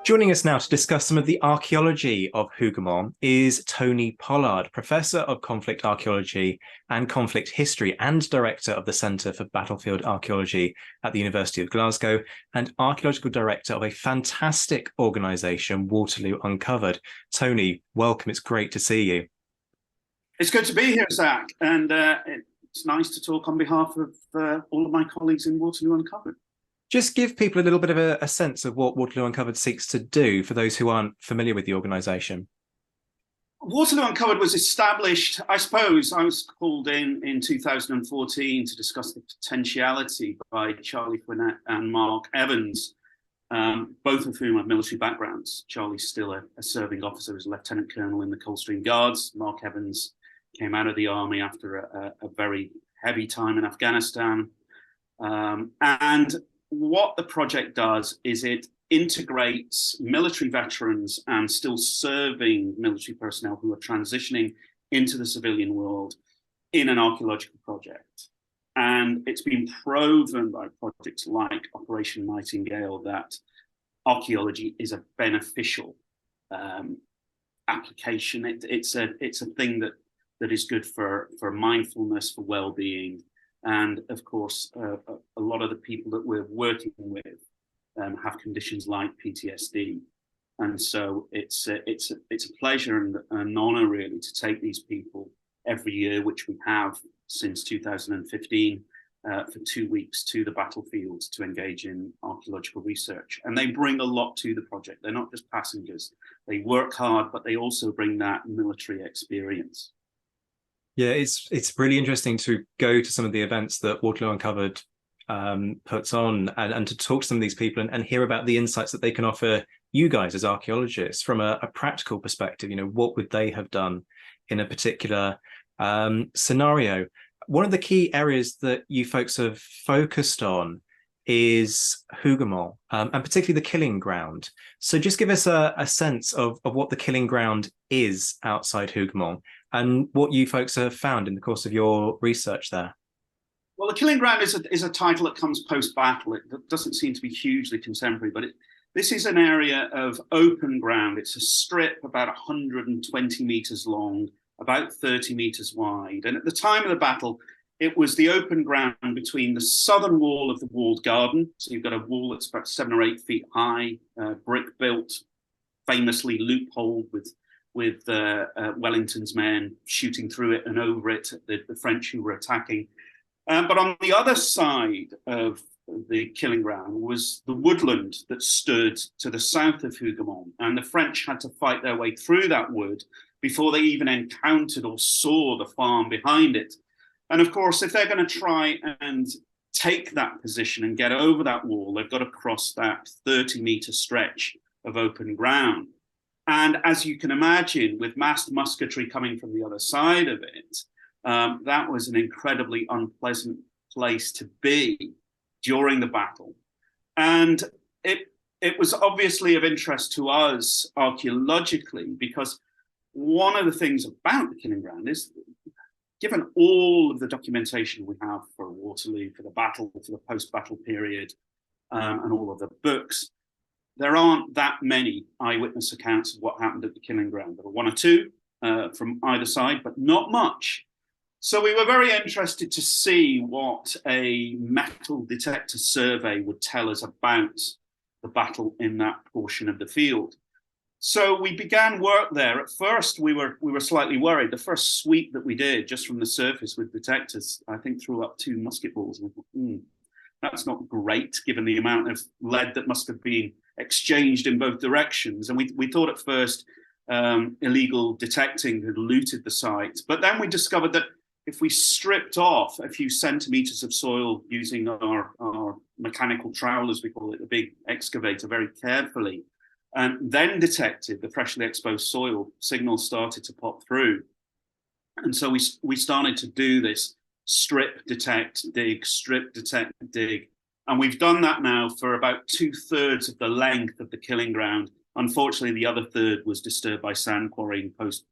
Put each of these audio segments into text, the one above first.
Joining us now to discuss some of the archaeology of Hougoumont is Tony Pollard, Professor of Conflict Archaeology and Conflict History and Director of the Centre for Battlefield Archaeology at the University of Glasgow and Archaeological Director of a fantastic organisation, Waterloo Uncovered. Tony, welcome. It's great to see you. It's good to be here, Zach, and it's nice to talk on behalf of all of my colleagues in Waterloo Uncovered. Just give people a little bit of a sense of what Waterloo Uncovered seeks to do for those who aren't familiar with the organisation. Waterloo Uncovered was established, I suppose, I was called in 2014 to discuss the potentiality by Charlie Fournette and Mark Evans, both of whom have military backgrounds. Charlie's still a serving officer as a Lieutenant Colonel in the Coldstream Guards. Mark Evans came out of the army after a very heavy time in Afghanistan. And what the project does is it integrates military veterans and still serving military personnel who are transitioning into the civilian world in an archaeological project. And it's been proven by projects like Operation Nightingale that archaeology is a beneficial application. It's a thing that is good for mindfulness, for well-being. And of course, a lot of the people that we're working with have conditions like PTSD, and so it's a pleasure and an honour really to take these people every year, which we have since 2015, for 2 weeks to the battlefields to engage in archaeological research. And they bring a lot to the project. They're not just passengers. They work hard, but they also bring that military experience. Yeah, it's really interesting to go to some of the events that Waterloo Uncovered puts on and to talk to some of these people and hear about the insights that they can offer you guys as archaeologists from a practical perspective. You know, what would they have done in a particular scenario? One of the key areas that you folks have focused on is Hougoumont, and particularly the killing ground. So just give us a sense of what the killing ground is outside Hougoumont and what you folks have found in the course of your research there. Well, the killing ground is a title that comes post-battle. It doesn't seem to be hugely contemporary, but this is an area of open ground. It's a strip about 120 metres long, about 30 metres wide. And at the time of the battle, it was the open ground between the southern wall of the walled garden. So you've got a wall that's about 7 or 8 feet high, brick built, famously loopholed with Wellington's men shooting through it and over it, the French who were attacking. But on the other side of the killing ground was the woodland that stood to the south of Hougoumont. And the French had to fight their way through that wood before they even encountered or saw the farm behind it. And of course, if they're going to try and take that position and get over that wall, they've got to cross that 30-metre stretch of open ground. And as you can imagine, with massed musketry coming from the other side of it, that was an incredibly unpleasant place to be during the battle. And it was obviously of interest to us archaeologically, because one of the things about the killing ground is, given all of the documentation we have for Waterloo, for the battle, for the post-battle period, and all of the books, there aren't that many eyewitness accounts of what happened at the killing ground. There were 1 or 2 from either side, but not much. So we were very interested to see what a metal detector survey would tell us about the battle in that portion of the field. So we began work there. At first, we were slightly worried. The first sweep that we did just from the surface with detectors, I think, threw up 2 musket balls. And we thought, that's not great, given the amount of lead that must have been exchanged in both directions. And we thought at first illegal detecting had looted the site. But then we discovered that if we stripped off a few centimetres of soil using our mechanical trowel, as we call it, the big excavator, very carefully, and then detected the freshly exposed soil, signals started to pop through. And so we started to do this strip, detect, dig, strip, detect, dig. And we've done that now for about 2/3 of the length of the killing ground. Unfortunately, the other third was disturbed by sand quarrying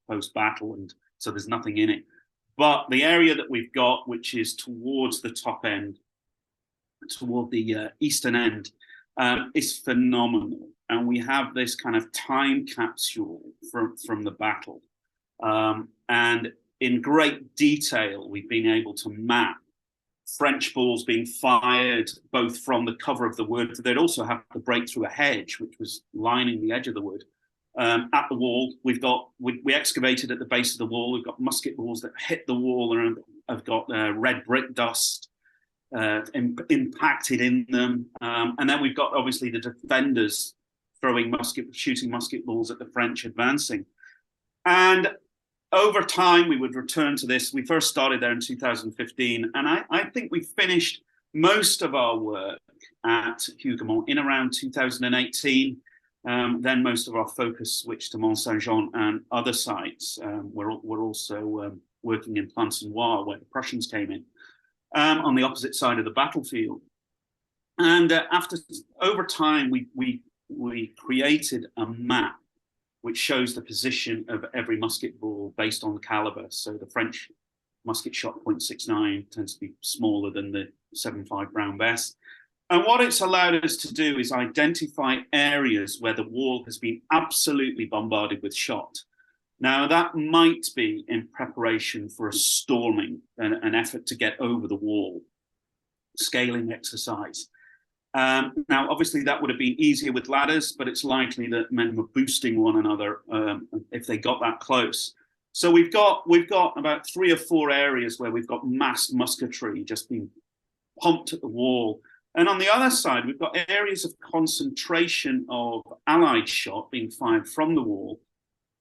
post-battle, and so there's nothing in it. But the area that we've got, which is towards the top end, toward the eastern end, is phenomenal. and we have this kind of time capsule from the battle. And in great detail, we've been able to map French balls being fired both from the cover of the wood. They'd also have to break through a hedge, which was lining the edge of the wood. At the wall, we excavated at the base of the wall. We've got musket balls that hit the wall and have got red brick dust impacted in them. And then we've got obviously the defenders shooting musket balls at the French advancing. And over time, we would return to this. We first started there in 2015, and I think we finished most of our work at Hougoumont in around 2018. Then most of our focus switched to Mont Saint-Jean and other sites. We're also working in Plancenoit, where the Prussians came in, on the opposite side of the battlefield. And over time, we created a map which shows the position of every musket ball based on the caliber. So the French musket shot .69 tends to be smaller than the 7.5 Brown Bess. And what it's allowed us to do is identify areas where the wall has been absolutely bombarded with shot. Now, that might be in preparation for a storming, an effort to get over the wall, scaling exercise. Now, obviously, that would have been easier with ladders, but it's likely that men were boosting one another if they got that close. So we've got about 3 or 4 areas where we've got massed musketry just being pumped at the wall. And on the other side, we've got areas of concentration of Allied shot being fired from the wall,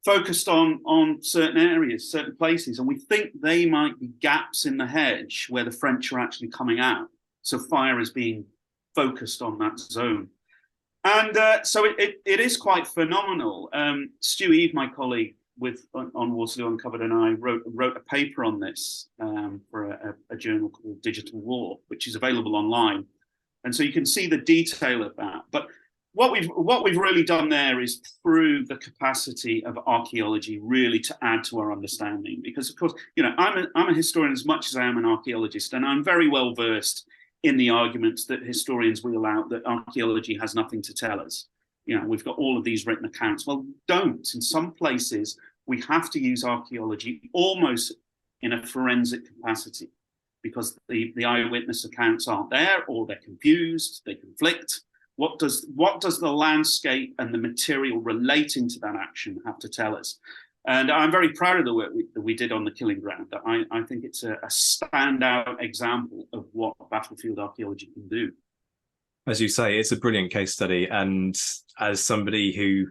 focused on certain areas, certain places. And we think they might be gaps in the hedge where the French are actually coming out. So fire is being focused on that zone. And so it is quite phenomenal. Stu Eve, my colleague on Waterloo Uncovered, and I wrote a paper on this for a journal called Digital War, which is available online. And so you can see the detail of that. But what we've really done there is prove the capacity of archaeology really to add to our understanding. Because of course, I'm a historian as much as I am an archaeologist, and I'm very well versed in the arguments that historians wheel out that archaeology has nothing to tell us. We've got all of these written accounts. Well, don't. In some places, we have to use archaeology almost in a forensic capacity, because the eyewitness accounts aren't there, or they're confused, they conflict. What does the landscape and the material relating to that action have to tell us? And I'm very proud of the work that we did on the Killing Ground. I think it's a standout example of what battlefield archaeology can do. As you say, it's a brilliant case study. And as somebody who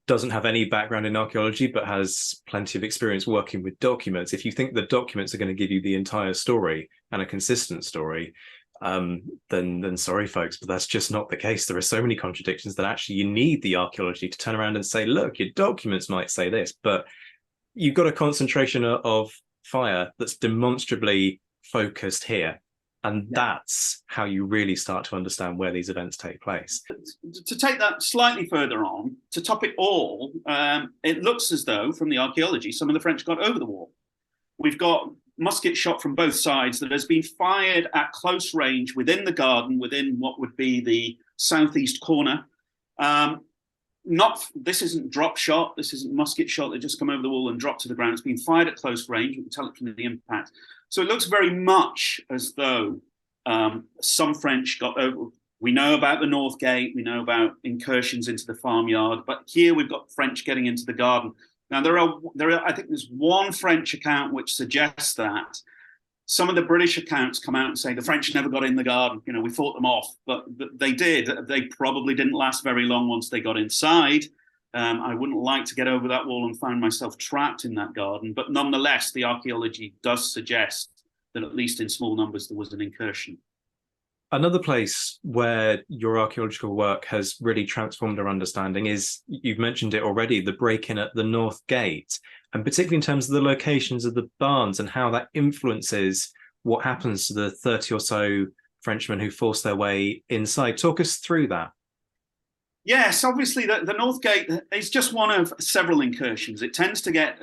doesn't have any background in archaeology, but has plenty of experience working with documents, if you think the documents are going to give you the entire story and a consistent story, then sorry, folks, but that's just not the case. There are so many contradictions that actually you need the archaeology to turn around and say, look, your documents might say this, but you've got a concentration of fire that's demonstrably focused here. And that's how you really start to understand where these events take place. To take that slightly further on, to top it all, it looks as though, from the archaeology, some of the French got over the wall. We've got musket shot from both sides that has been fired at close range within the garden, within what would be the southeast corner. This isn't drop shot, this isn't musket shot that just come over the wall and drop to the ground. It's been fired at close range. You can tell it from the impact. So it looks very much as though some French got over. We know about the North Gate, we know about incursions into the farmyard, but here we've got French getting into the garden. Now there are. I think there's one French account which suggests that. Some of the British accounts come out and say the French never got in the garden. We fought them off, but they did. They probably didn't last very long once they got inside. I wouldn't like to get over that wall and find myself trapped in that garden. But nonetheless, the archaeology does suggest that at least in small numbers there was an incursion. Another place where your archaeological work has really transformed our understanding is, you've mentioned it already, the break-in at the North Gate, and particularly in terms of the locations of the barns and how that influences what happens to the 30 or so Frenchmen who force their way inside. Talk us through that. Yes, obviously the North Gate is just one of several incursions. It tends to get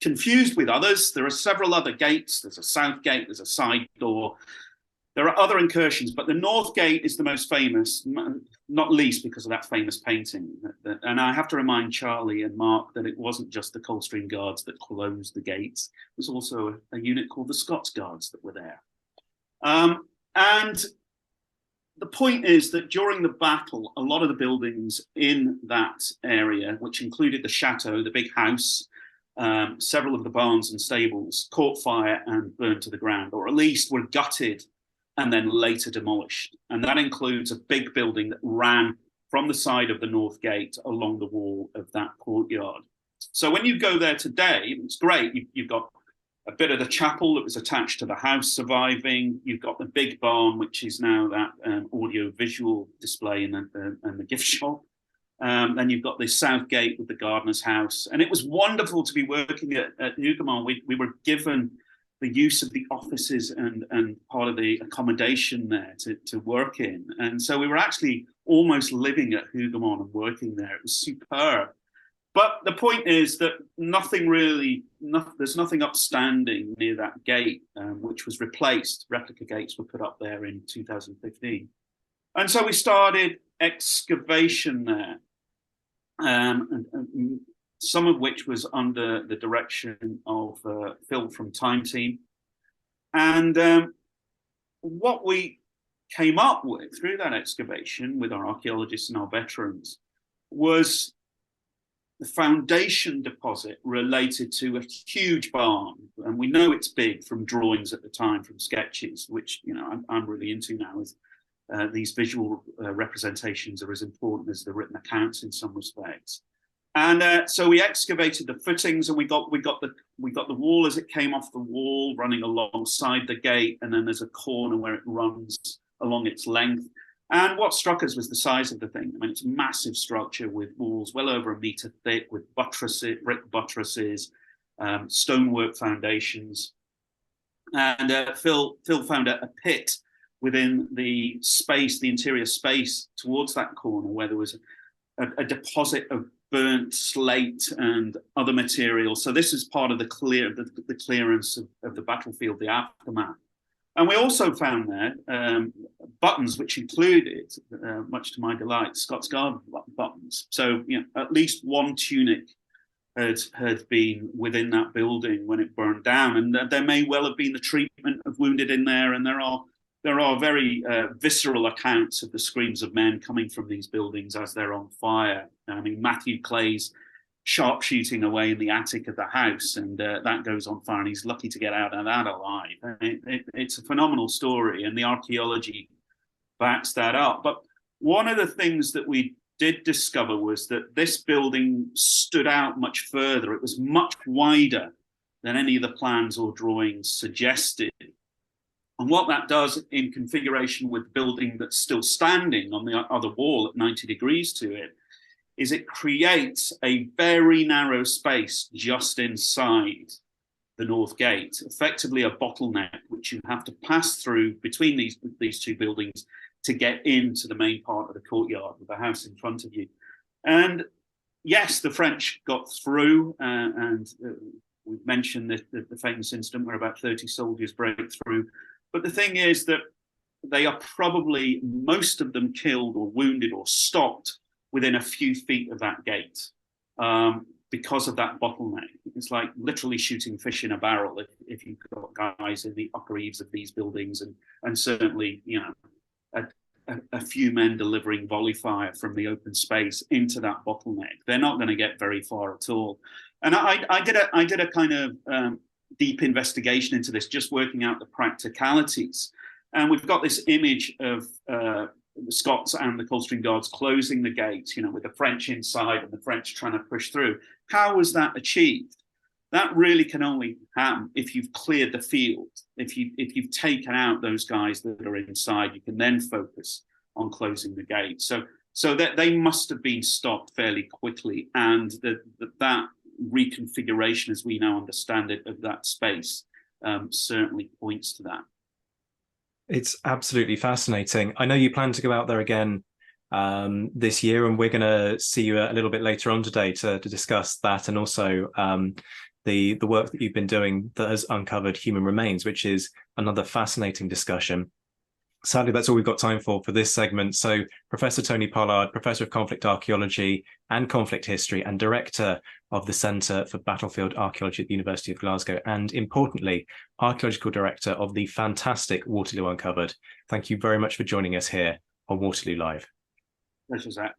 confused with others. There are several other gates. There's a south gate, there's a side door. There are other incursions, but the North Gate is the most famous, not least because of that famous painting. And I have to remind Charlie and Mark that it wasn't just the Coldstream Guards that closed the gates. There was also a unit called the Scots Guards that were there. And the point is that during the battle, a lot of the buildings in that area, which included the chateau, the big house, several of the barns and stables, caught fire and burned to the ground, or at least were gutted and then later demolished. And that includes a big building that ran from the side of the North Gate along the wall of that courtyard. So when you go there today, it's great. You've got a bit of the chapel that was attached to the house surviving. You've got the big barn, which is now that audio-visual display and the gift shop. Then you've got the South Gate with the gardener's house. And it was wonderful to be working at Hougoumont. We were given the use of the offices and part of the accommodation there to work in. And so we were actually almost living at Hougoumont and working there. It was superb. But the point is that there's nothing upstanding near that gate, which was replaced. Replica gates were put up there in 2015. And so we started excavation there, and some of which was under the direction of Phil from Time Team. And what we came up with through that excavation with our archaeologists and our veterans was the foundation deposit related to a huge barn. And we know it's big from drawings at the time, from sketches, which I'm really into now. Is these visual representations are as important as the written accounts in some respects. And so we excavated the footings, and we got the wall as it came off the wall, running alongside the gate, and then there's a corner where it runs along its length. And what struck us was the size of the thing. I mean, it's a massive structure with walls well over 1 meter thick, with buttresses, brick buttresses, stonework foundations. And Phil found a pit within the space, the interior space towards that corner, where there was a deposit of burnt slate and other materials. So this is part of the clearance of the battlefield, the aftermath. And we also found there buttons which included, much to my delight, Scots Guard buttons. So at least one tunic had been within that building when it burned down, and there may well have been the treatment of wounded in there. And there are very visceral accounts of the screams of men coming from these buildings as they're on fire. I mean, Matthew Clay's sharpshooting away in the attic of the house, and that goes on fire, and he's lucky to get out of that alive. It's a phenomenal story, and the archaeology backs that up. But one of the things that we did discover was that this building stood out much further. It was much wider than any of the plans or drawings suggested. And what that does in configuration with the building that's still standing on the other wall at 90 degrees to it, is it creates a very narrow space just inside the North Gate, effectively a bottleneck, which you have to pass through between these two buildings to get into the main part of the courtyard with the house in front of you. And yes, the French got through, and we've mentioned the famous incident where about 30 soldiers break through. But the thing is that they are probably, most of them, killed or wounded or stopped within a few feet of that gate because of that bottleneck. It's like literally shooting fish in a barrel if you've got guys in the upper eaves of these buildings, and certainly, a few men delivering volley fire from the open space into that bottleneck. They're not going to get very far at all. And I did a kind of deep investigation into this, just working out the practicalities. And we've got this image of the Scots and the Coldstream Guards closing the gate, with the French inside and the French trying to push through. How was that achieved? That really can only happen if you've cleared the field. If you've taken out those guys that are inside, you can then focus on closing the gate. So that they must have been stopped fairly quickly, and that reconfiguration, as we now understand it, of that space certainly points to that. It's absolutely fascinating. I know you plan to go out there again this year, and we're going to see you a little bit later on today to discuss that, and also the work that you've been doing that has uncovered human remains, which is another fascinating discussion. Sadly, that's all we've got time for this segment. So Professor Tony Pollard, Professor of Conflict Archaeology and Conflict History and Director of the Centre for Battlefield Archaeology at the University of Glasgow, and importantly, Archaeological Director of the fantastic Waterloo Uncovered. Thank you very much for joining us here on Waterloo Live. Pleasure, Zach.